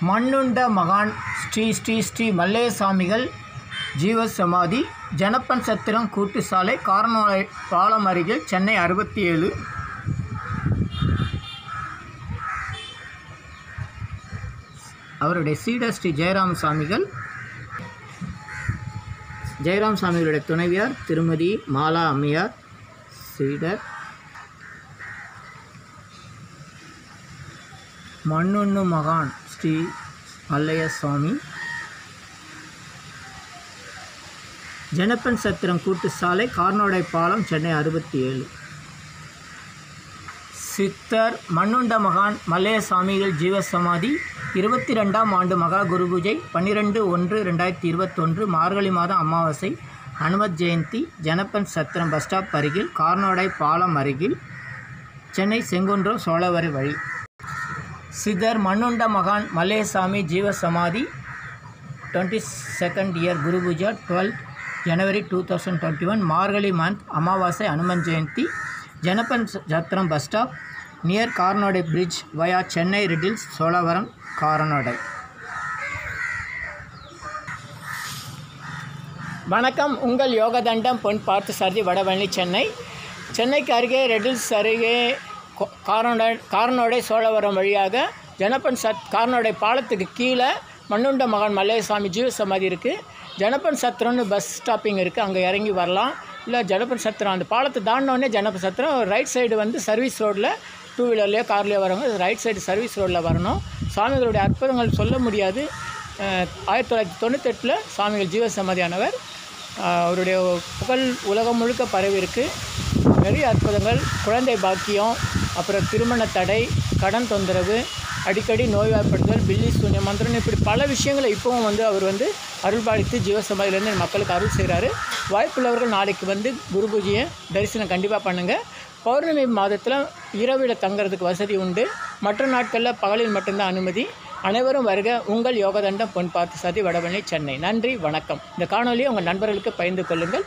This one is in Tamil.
மண்ணுண்ட மகான் ஸ்ரீ ஸ்ரீ ஸ்ரீ மல்லேசாமிகள் ஜீவசமாதி ஜனப்பன் சத்திரம் கூட்டு சாலை காரனோலை பாலம் அருகில் சென்னை 67. அவருடைய சீடர் ஸ்ரீ ஜெயராம் சாமிகள், ஜெயராம் சாமிகளுடைய துணைவியார் திருமதி மாலா அம்மையார் சீடர். மண்ணுண்ணு மகான் ஸ்ரீ மல்லையசாமி ஜனப்பன் சத்திரம் கூட்டு சாலை காரனோடை பாலம் சென்னை 67. சித்தர் மண்ணுண்ட மகான் மல்லையசாமிகள் ஜீவசமாதி 22ஆம் ஆண்டு மகா குரு பூஜை 12/1/2021 மார்கழி மாதம் அமாவாசை அனுமத் ஜெயந்தி ஜனப்பன் சத்திரம் பஸ் ஸ்டாப் அருகில் காரனோடை பாலம் அருகில் சென்னை செங்குன்றம் சோழவரை வழி. சித்தர் மண்ணுண்ட மகான் மல்லையசாமி ஜீவசமாதி 22nd year குரு பூஜா 12th January 2021 மார்கழி மந்த் அமாவாசை Hanuman Jayanthi Janappan Chatram bus stop near Karanodai bridge via Chennai Redhills Cholavaram Karanodai. வணக்கம். உங்கள் யோகதண்டம் பொன் பார்த்தசாரதி வடபழனி சென்னை. சென்னைக்கு அருகே ரெடில்ஸ் அருகே காரனோடை சோழவரம் வழியாக ஜனப்பன் காரனோடை பாலத்துக்கு கீழே மண்ணுண்ட மகான் மல்லையசாமி ஜீவசமாதி இருக்குது. ஜனப்பன் சத்திரம்னு பஸ் ஸ்டாப்பிங் இருக்குது, அங்கே இறங்கி வரலாம். இல்லை ஜனப்பன் சத்திரம் அந்த பாலத்தை தாண்டினோடனே ஜனப்பன் சத்திரம் ரைட் சைடு வந்து சர்வீஸ் ரோட்டில் டூ வீலர்லேயோ கார்லேயோ வரவங்க ரைட் சைடு சர்வீஸ் ரோட்டில் வரணும். சுவாமிகளுடைய அற்புதங்கள் சொல்ல முடியாது. 1998 சுவாமிகள் ஜீவசமாதியானவர். அவருடைய புகழ் உலகம் முழுக்க பரவி இருக்குது. நிறைய அற்புதங்கள், குழந்தை பாக்கியம், அப்புறம் திருமண தடை, கடன் தொந்தரவு, அடிக்கடி நோய்வாய்ப்படுதல், பில்லி சூன்ய மந்திரம், இப்படி பல விஷயங்களை இப்போவும் வந்து அவர் வந்து அருள்பாலித்து ஜீவசமாதியிலேருந்து மக்களுக்கு அருள் செய்கிறாரு. வாய்ப்புள்ளவர்கள் நாளைக்கு வந்து குரு பூஜையை தரிசனம் கண்டிப்பாக பண்ணுங்கள். பௌர்ணமி மாதத்தில் இரவில் தங்கிறதுக்கு வசதி உண்டு. மற்ற நாட்களில் பகலில் மட்டும்தான் அனுமதி. அனைவரும் வருக. உங்கள் யோகதண்டம் பொன் பார்த்தசாரதி வடபழனி சென்னை. நன்றி, வணக்கம். இந்த காணொலியை உங்கள் நண்பர்களுக்கு பகிர்ந்து கொள்ளுங்கள்.